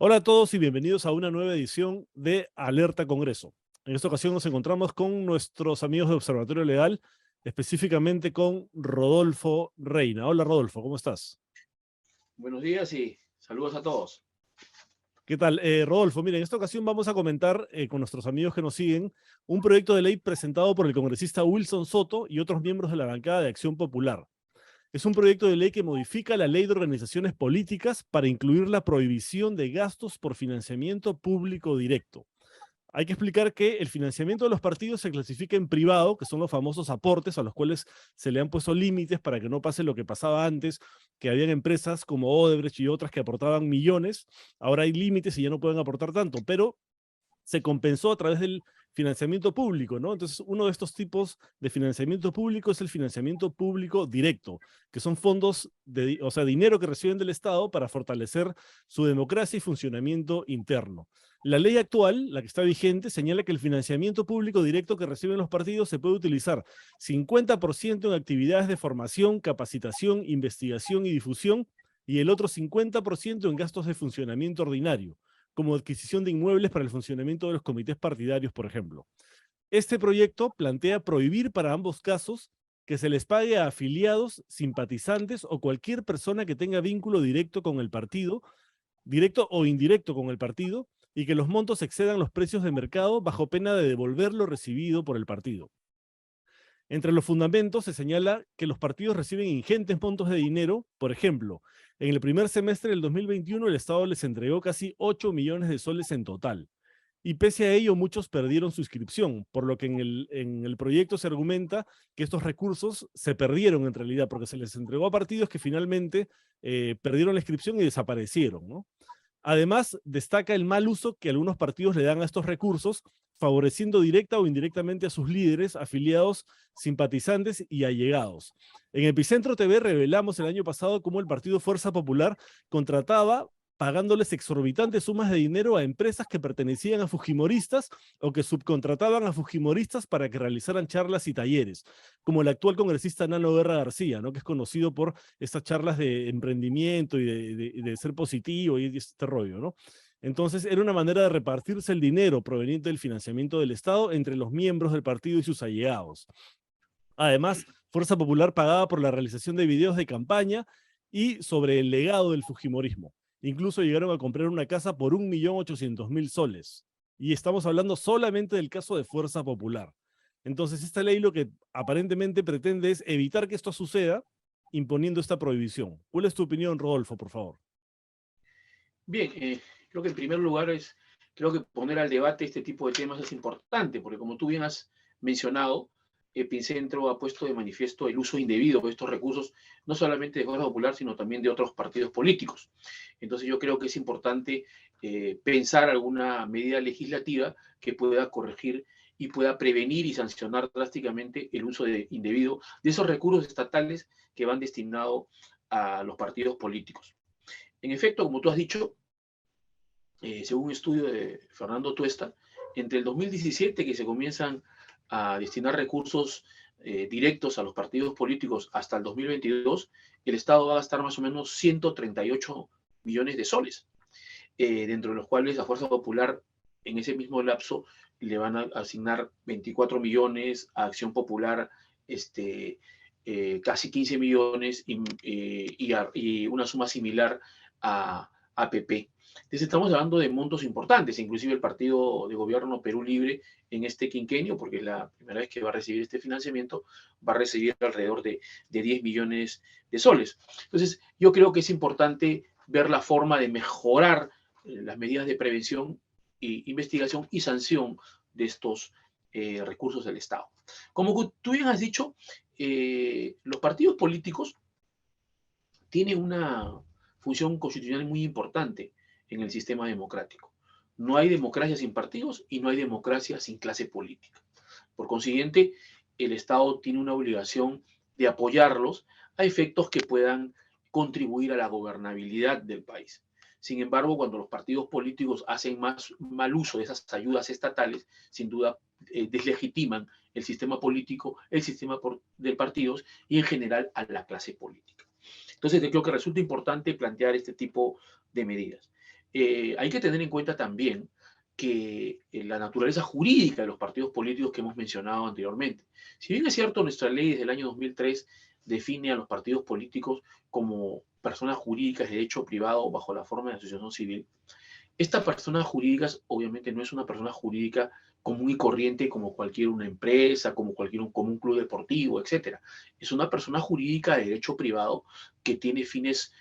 Hola a todos y bienvenidos a una nueva edición de Alerta Congreso. En esta ocasión nos encontramos con nuestros amigos de Observatorio Legal, específicamente con Rodolfo Reina. Hola Rodolfo, ¿cómo estás? Buenos días y saludos a todos. ¿Qué tal? Rodolfo, mira, en esta ocasión vamos a comentar con nuestros amigos que nos siguen un proyecto de ley presentado por el congresista Wilson Soto y otros miembros de la bancada de Acción Popular. Es un proyecto de ley que modifica la ley de organizaciones políticas para incluir la prohibición de gastos por financiamiento público directo. Hay que explicar que el financiamiento de los partidos se clasifica en privado, que son los famosos aportes a los cuales se le han puesto límites para que no pase lo que pasaba antes, que habían empresas como Odebrecht y otras que aportaban millones. Ahora hay límites y ya no pueden aportar tanto, pero se compensó a través del financiamiento público, ¿no? Entonces, uno de estos tipos de financiamiento público es el financiamiento público directo, que son fondos, o sea, dinero que reciben del Estado para fortalecer su democracia y funcionamiento interno. La ley actual, la que está vigente, señala que el financiamiento público directo que reciben los partidos se puede utilizar 50% en actividades de formación, capacitación, investigación y difusión, y el otro 50% en gastos de funcionamiento ordinario, como adquisición de inmuebles para el funcionamiento de los comités partidarios, por ejemplo. Este proyecto plantea prohibir para ambos casos que se les pague a afiliados, simpatizantes o cualquier persona que tenga vínculo directo con el partido, directo o indirecto con el partido, y que los montos excedan los precios de mercado bajo pena de devolver lo recibido por el partido. Entre los fundamentos se señala que los partidos reciben ingentes montos de dinero. Por ejemplo, en el primer semestre del 2021 el Estado les entregó casi 8 millones de soles en total. Y pese a ello, muchos perdieron su inscripción, por lo que en el proyecto se argumenta que estos recursos se perdieron en realidad, porque se les entregó a partidos que finalmente perdieron la inscripción y desaparecieron, ¿no? Además, destaca el mal uso que algunos partidos le dan a estos recursos, favoreciendo directa o indirectamente a sus líderes, afiliados, simpatizantes y allegados. En Epicentro TV revelamos el año pasado cómo el partido Fuerza Popular contrataba pagándoles exorbitantes sumas de dinero a empresas que pertenecían a fujimoristas o que subcontrataban a fujimoristas para que realizaran charlas y talleres, como el actual congresista Nano Guerra García, ¿no? Que es conocido por estas charlas de emprendimiento y de ser positivo y este rollo, ¿no? Entonces era una manera de repartirse el dinero proveniente del financiamiento del Estado entre los miembros del partido y sus allegados. Además, Fuerza Popular pagaba por la realización de videos de campaña y sobre el legado del fujimorismo. Incluso llegaron a comprar una casa por 1.800.000 soles. Y estamos hablando solamente del caso de Fuerza Popular. Entonces, esta ley lo que aparentemente pretende es evitar que esto suceda imponiendo esta prohibición. ¿Cuál es tu opinión, Rodolfo, por favor? Bien, creo que en primer lugar creo que poner al debate este tipo de temas es importante, porque como tú bien has mencionado, Epicentro ha puesto de manifiesto el uso indebido de estos recursos, no solamente de Fuerza Popular, sino también de otros partidos políticos. Entonces yo creo que es importante pensar alguna medida legislativa que pueda corregir y pueda prevenir y sancionar drásticamente el uso indebido de esos recursos estatales que van destinados a los partidos políticos. En efecto, como tú has dicho, según un estudio de Fernando Tuesta, entre el 2017 que se comienzan a destinar recursos directos a los partidos políticos hasta el 2022, el Estado va a gastar más o menos 138 millones de soles, dentro de los cuales la Fuerza Popular en ese mismo lapso le van a asignar 24 millones, a Acción Popular casi 15 millones y una suma similar a APP. Entonces estamos hablando de montos importantes, inclusive el partido de gobierno Perú Libre en este quinquenio, porque es la primera vez que va a recibir este financiamiento, va a recibir alrededor de 10 millones de soles. Entonces yo creo que es importante ver la forma de mejorar las medidas de prevención, investigación y sanción de estos recursos del Estado. Como tú bien has dicho, los partidos políticos tienen una función constitucional muy importante en el sistema democrático. No hay democracia sin partidos y no hay democracia sin clase política. Por consiguiente, el Estado tiene una obligación de apoyarlos a efectos que puedan contribuir a la gobernabilidad del país. Sin embargo, cuando los partidos políticos hacen más mal uso de esas ayudas estatales, sin duda deslegitiman el sistema político, el sistema de partidos y en general a la clase política. Entonces, creo que resulta importante plantear este tipo de medidas. hay que tener en cuenta también que la naturaleza jurídica de los partidos políticos que hemos mencionado anteriormente. Si bien es cierto, nuestra ley desde el año 2003 define a los partidos políticos como personas jurídicas de derecho privado bajo la forma de asociación civil, esta persona jurídica obviamente no es una persona jurídica común y corriente como cualquier una empresa, como un club deportivo, etcétera. Es una persona jurídica de derecho privado que tiene fines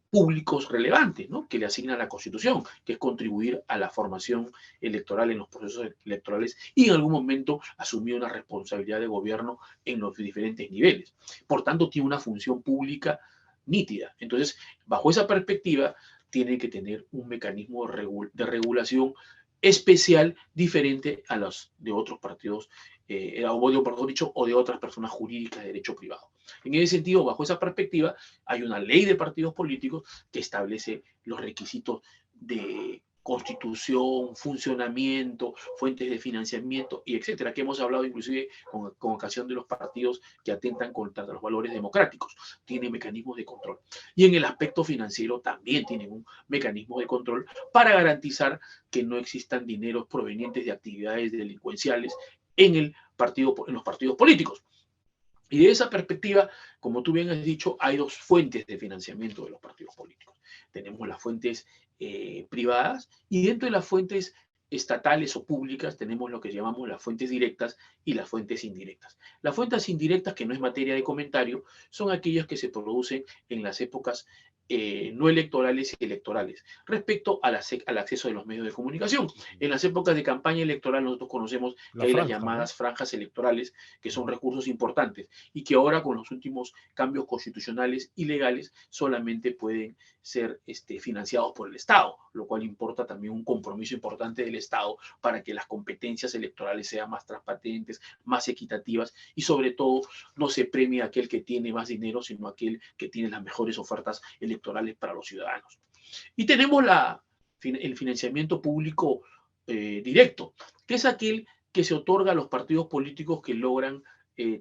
públicos relevantes, ¿no? Que le asigna la Constitución, que es contribuir a la formación electoral en los procesos electorales y en algún momento asumir una responsabilidad de gobierno en los diferentes niveles. Por tanto, tiene una función pública nítida. Entonces, bajo esa perspectiva, tiene que tener un mecanismo de regulación especial diferente a los de otros partidos, o de otras personas jurídicas de derecho privado. En ese sentido, bajo esa perspectiva, hay una ley de partidos políticos que establece los requisitos de constitución, funcionamiento, fuentes de financiamiento, y etcétera, que hemos hablado inclusive con ocasión de los partidos que atentan contra los valores democráticos. Tiene mecanismos de control. Y en el aspecto financiero también tienen un mecanismo de control para garantizar que no existan dineros provenientes de actividades delincuenciales en los partidos políticos. Y de esa perspectiva, como tú bien has dicho, hay dos fuentes de financiamiento de los partidos políticos. Tenemos las fuentes privadas y dentro de las fuentes estatales o públicas tenemos lo que llamamos las fuentes directas y las fuentes indirectas. Las fuentes indirectas, que no es materia de comentario, son aquellas que se producen en las épocas no electorales y electorales, respecto al acceso de los medios de comunicación. En las épocas de campaña electoral nosotros conocemos que La hay las franja, ¿no? llamadas franjas electorales, que son recursos importantes y que ahora con los últimos cambios constitucionales y legales solamente pueden ser financiados por el Estado, lo cual importa también un compromiso importante del Estado para que las competencias electorales sean más transparentes, más equitativas y sobre todo no se premie a aquel que tiene más dinero, sino a aquel que tiene las mejores ofertas electorales para los ciudadanos. Y tenemos el financiamiento público directo, que es aquel que se otorga a los partidos políticos que logran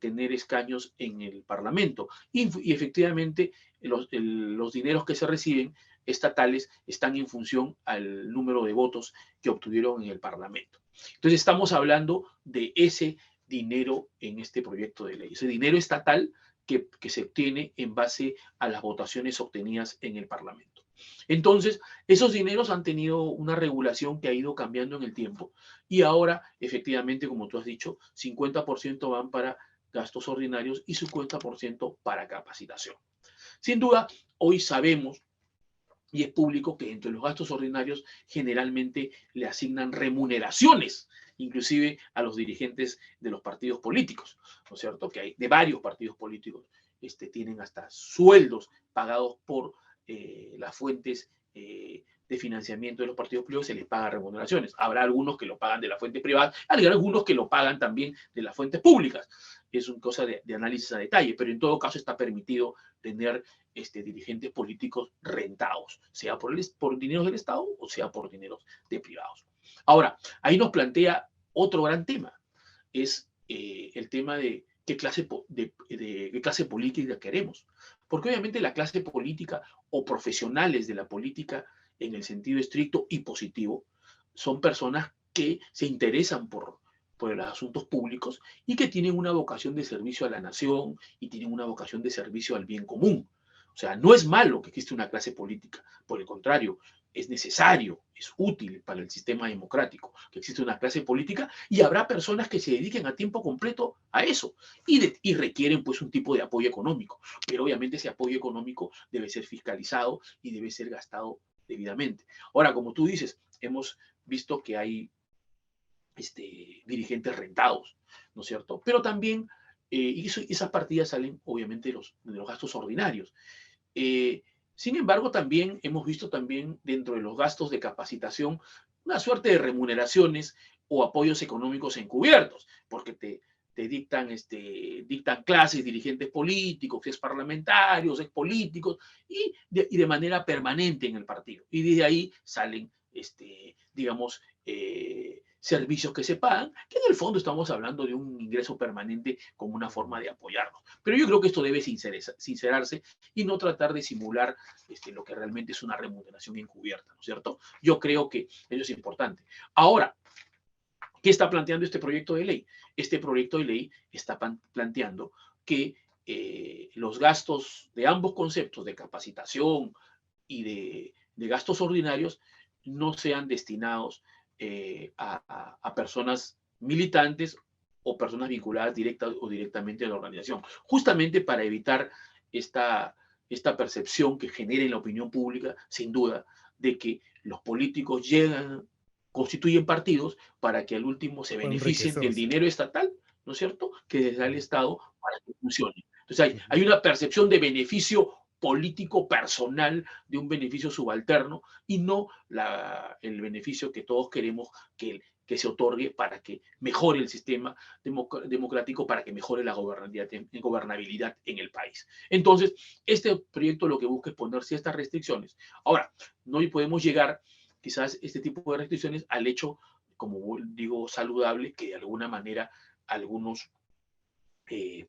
tener escaños en el Parlamento. Y efectivamente, los dineros que se reciben estatales están en función al número de votos que obtuvieron en el Parlamento. Entonces, estamos hablando de ese dinero en este proyecto de ley, ese dinero estatal que se obtiene en base a las votaciones obtenidas en el Parlamento. Entonces, esos dineros han tenido una regulación que ha ido cambiando en el tiempo y ahora, efectivamente, como tú has dicho, 50% van para gastos ordinarios y 50% para capacitación. Sin duda, hoy sabemos y es público que entre los gastos ordinarios generalmente le asignan remuneraciones, inclusive a los dirigentes de los partidos políticos, ¿no es cierto? Que hay de varios partidos políticos, tienen hasta sueldos pagados por las fuentes de financiamiento de los partidos políticos, se les paga remuneraciones. Habrá algunos que lo pagan de la fuente privada, hay algunos que lo pagan también de las fuentes públicas. Es una cosa de análisis a detalle, pero en todo caso está permitido tener dirigentes políticos rentados, sea por dineros del Estado o sea por dineros de privados. Ahora, ahí nos plantea otro gran tema, es el tema de qué qué clase política queremos. Porque obviamente la clase política o profesionales de la política en el sentido estricto y positivo son personas que se interesan por los asuntos públicos y que tienen una vocación de servicio a la nación y tienen una vocación de servicio al bien común. O sea, no es malo que exista una clase política, por el contrario, es necesario, es útil para el sistema democrático que existe una clase política y habrá personas que se dediquen a tiempo completo a eso y requieren pues un tipo de apoyo económico, pero obviamente ese apoyo económico debe ser fiscalizado y debe ser gastado debidamente. Ahora, como tú dices, hemos visto que hay dirigentes rentados, ¿no es cierto? Pero también esas partidas salen obviamente de los gastos ordinarios. Eh, Sin embargo, también hemos visto también dentro de los gastos de capacitación una suerte de remuneraciones o apoyos económicos encubiertos, porque te dictan clases dirigentes políticos, ex parlamentarios, ex políticos, y de manera permanente en el partido. Y desde ahí salen, digamos, servicios que se pagan, que en el fondo estamos hablando de un ingreso permanente como una forma de apoyarnos. Pero yo creo que esto debe sincerarse y no tratar de simular lo que realmente es una remuneración encubierta, ¿no es cierto? Yo creo que eso es importante. Ahora, ¿qué está planteando este proyecto de ley? Este proyecto de ley está planteando que los gastos de ambos conceptos, de capacitación y de gastos ordinarios, no sean destinados a personas militantes o personas vinculadas directa o directamente a la organización, justamente para evitar esta percepción que genera en la opinión pública, sin duda, de que los políticos constituyen partidos para que al último se Para beneficien del enriquecerse. dinero estatal, ¿no es cierto?, que les da el Ujú, Estado para que funcione. Entonces ujú. hay una percepción de beneficio político personal, de un beneficio subalterno, y no el beneficio que todos queremos que se otorgue para que mejore el sistema democrático, para que mejore la gobernabilidad en el país. Entonces, este proyecto lo que busca es poner ciertas restricciones. Ahora, no podemos llegar quizás este tipo de restricciones al hecho, como digo, saludable, que de alguna manera algunos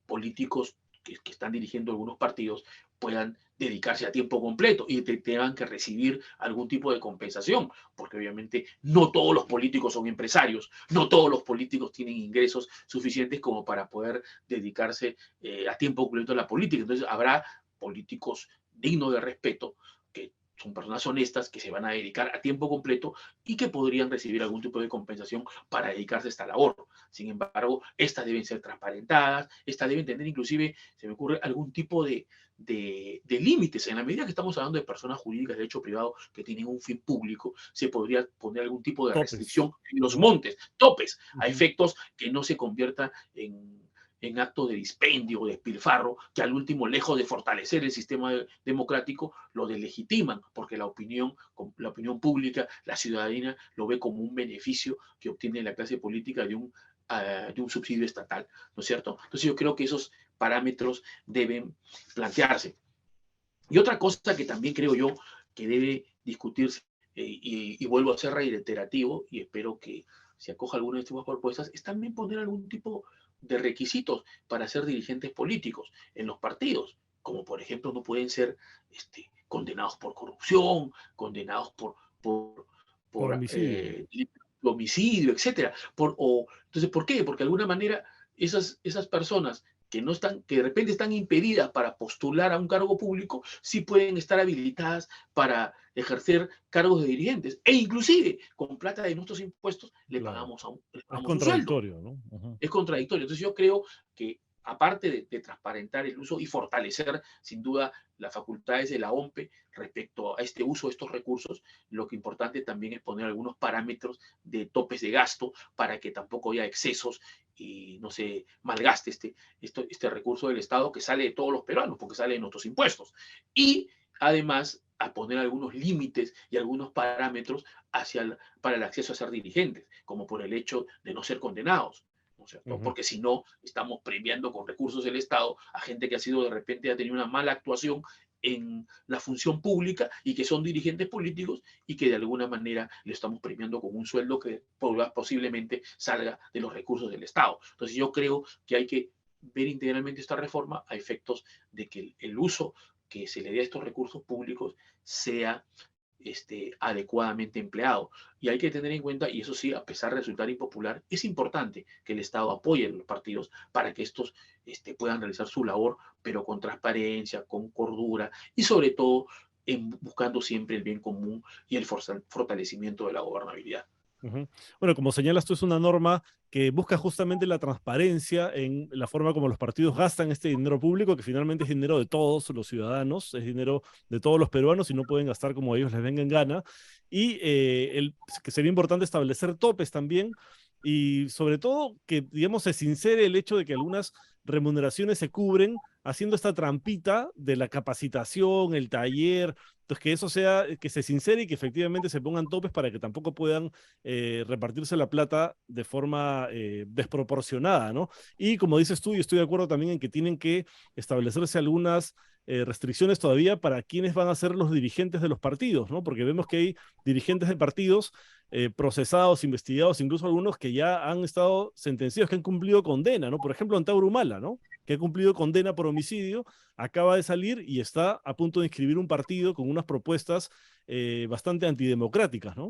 políticos que están dirigiendo algunos partidos puedan dedicarse a tiempo completo y tengan que recibir algún tipo de compensación, porque obviamente no todos los políticos son empresarios, no todos los políticos tienen ingresos suficientes como para poder dedicarse a tiempo completo a la política. Entonces habrá políticos dignos de respeto que son personas honestas que se van a dedicar a tiempo completo y que podrían recibir algún tipo de compensación para dedicarse a esta labor. Sin embargo, estas deben ser transparentadas, estas deben tener inclusive, se me ocurre, algún tipo de límites. En la medida que estamos hablando de personas jurídicas de derecho privado que tienen un fin público, se podría poner algún tipo de Topes. restricción en los Ujú, montes, topes, a ujú. efectos que no se convierta en actos de dispendio o despilfarro, que al último, lejos de fortalecer el sistema democrático, lo deslegitiman, porque la opinión pública, la ciudadanía, lo ve como un beneficio que obtiene la clase política de un subsidio estatal, ¿no es cierto? Entonces yo creo que esos parámetros deben plantearse. Y otra cosa que también creo yo que debe discutirse, y vuelvo a ser reiterativo, y espero que se acoja alguna de estas propuestas, es también poner algún tipo de requisitos para ser dirigentes políticos en los partidos, como por ejemplo no pueden ser condenados por corrupción, condenados Por por homicidio. homicidio, etcétera. Entonces, ¿por qué? Porque de alguna manera esas personas que no están, que de repente están impedidas para postular a un cargo público, sí pueden estar habilitadas para ejercer cargos de dirigentes. E inclusive, con plata de nuestros impuestos, Claro. le Es pagamos un sueldo. contradictorio, ¿no? Ujú. Es contradictorio. Entonces yo creo que aparte de transparentar el uso y fortalecer sin duda las facultades de la OMPE respecto a este uso de estos recursos, lo que importante también es poner algunos parámetros de topes de gasto para que tampoco haya excesos y no se malgaste este recurso del Estado que sale de todos los peruanos, porque sale de nuestros impuestos. Y además a poner algunos límites y algunos parámetros para el acceso a ser dirigentes, como por el hecho de no ser condenados, ¿no es cierto? Ujú. Porque si no, estamos premiando con recursos del Estado a gente que ha sido de repente, ha tenido una mala actuación en la función pública y que son dirigentes políticos y que de alguna manera le estamos premiando con un sueldo que posiblemente salga de los recursos del Estado. Entonces yo creo que hay que ver integralmente esta reforma a efectos de que el uso que se le dé a estos recursos públicos sea adecuadamente empleado. Y hay que tener en cuenta, y eso sí, a pesar de resultar impopular, es importante que el Estado apoye a los partidos para que estos puedan realizar su labor, pero con transparencia, con cordura y sobre todo buscando siempre el bien común y el fortalecimiento de la gobernabilidad. Ujú. Bueno, como señalas tú, es una norma que busca justamente la transparencia en la forma como los partidos gastan este dinero público, que finalmente es dinero de todos los ciudadanos, es dinero de todos los peruanos y no pueden gastar como ellos les venga en gana. Y que sería importante establecer topes también y sobre todo que, digamos, se sincere el hecho de que algunas remuneraciones se cubren haciendo esta trampita de la capacitación, el taller, entonces que eso sea, que se sincere y que efectivamente se pongan topes para que tampoco puedan repartirse la plata de forma desproporcionada, ¿no? Y como dices tú, yo estoy de acuerdo también en que tienen que establecerse algunas restricciones todavía para quienes van a ser los dirigentes de los partidos, ¿no? Porque vemos que hay dirigentes de partidos procesados, investigados, incluso algunos que ya han estado sentenciados, que han cumplido condena, ¿no? Por ejemplo, Antauro Humala, ¿no? Que ha cumplido condena por homicidio, acaba de salir y está a punto de inscribir un partido con unas propuestas bastante antidemocráticas, ¿no?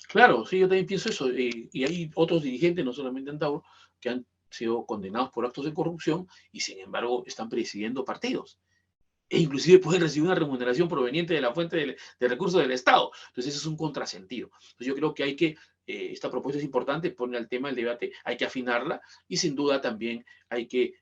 Claro, sí, yo también pienso eso. Y hay otros dirigentes, no solamente Antauro, que han sido condenados por actos de corrupción y sin embargo están presidiendo partidos. E inclusive pueden recibir una remuneración proveniente de la fuente de recursos del Estado. Entonces, eso es un contrasentido. Entonces, yo creo que hay que, esta propuesta es importante, pone al tema del debate, hay que afinarla y sin duda también hay que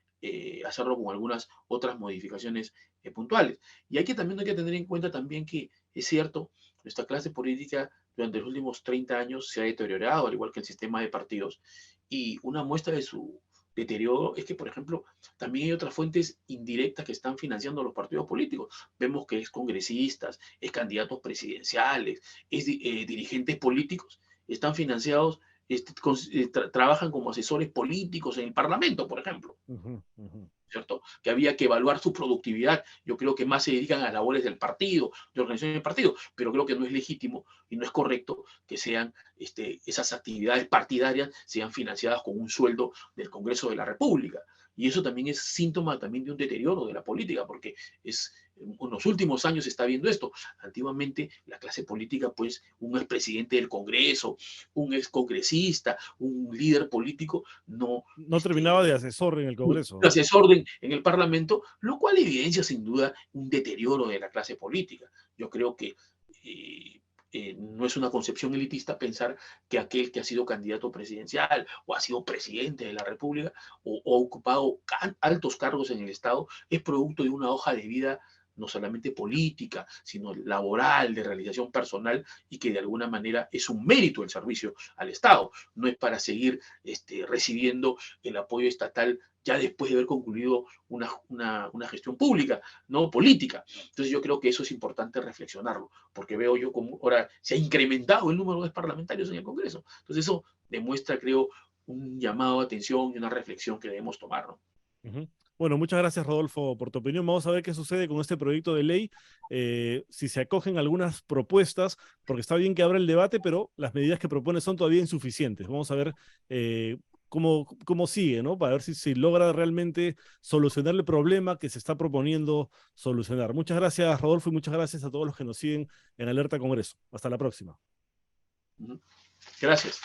hacerlo con algunas otras modificaciones puntuales. Y también hay que tener en cuenta también que es cierto, nuestra clase política durante los últimos 30 años se ha deteriorado, al igual que el sistema de partidos, y una muestra de su deterioro es que, por ejemplo, también hay otras fuentes indirectas que están financiando a los partidos políticos. Vemos que es congresistas, es candidatos presidenciales, es dirigentes políticos, están financiados, trabajan como asesores políticos en el Parlamento, por ejemplo. Uh-huh, uh-huh. ¿Cierto? Que había que evaluar su productividad. Yo creo que más se dedican a labores del partido, de organización del partido, pero creo que no es legítimo y no es correcto que sean esas actividades partidarias sean financiadas con un sueldo del Congreso de la República. Y eso también es síntoma también de un deterioro de la política, porque en los últimos años se está viendo esto. Antiguamente la clase política, pues un expresidente del Congreso, un excongresista, un líder político, no No terminaba de asesor en el Congreso, ¿no? asesor en el Parlamento, lo cual evidencia sin duda un deterioro de la clase política. Yo creo que no es una concepción elitista pensar que aquel que ha sido candidato presidencial o ha sido presidente de la República o ha ocupado altos cargos en el Estado es producto de una hoja de vida no solamente política, sino laboral, de realización personal, y que de alguna manera es un mérito el servicio al Estado. No es para seguir recibiendo el apoyo estatal ya después de haber concluido una gestión pública, no política. Entonces yo creo que eso es importante reflexionarlo, porque veo yo como ahora se ha incrementado el número de parlamentarios en el Congreso. Entonces eso demuestra, creo, un llamado a atención y una reflexión que debemos tomar, ¿no? Uh-huh. Bueno, muchas gracias, Rodolfo, por tu opinión. Vamos a ver qué sucede con este proyecto de ley, si se acogen algunas propuestas, porque está bien que abra el debate, pero las medidas que propone son todavía insuficientes. Vamos a ver cómo sigue, ¿no? Para ver si logra realmente solucionar el problema que se está proponiendo solucionar. Muchas gracias, Rodolfo, y muchas gracias a todos los que nos siguen en Alerta Congreso. Hasta la próxima. Gracias.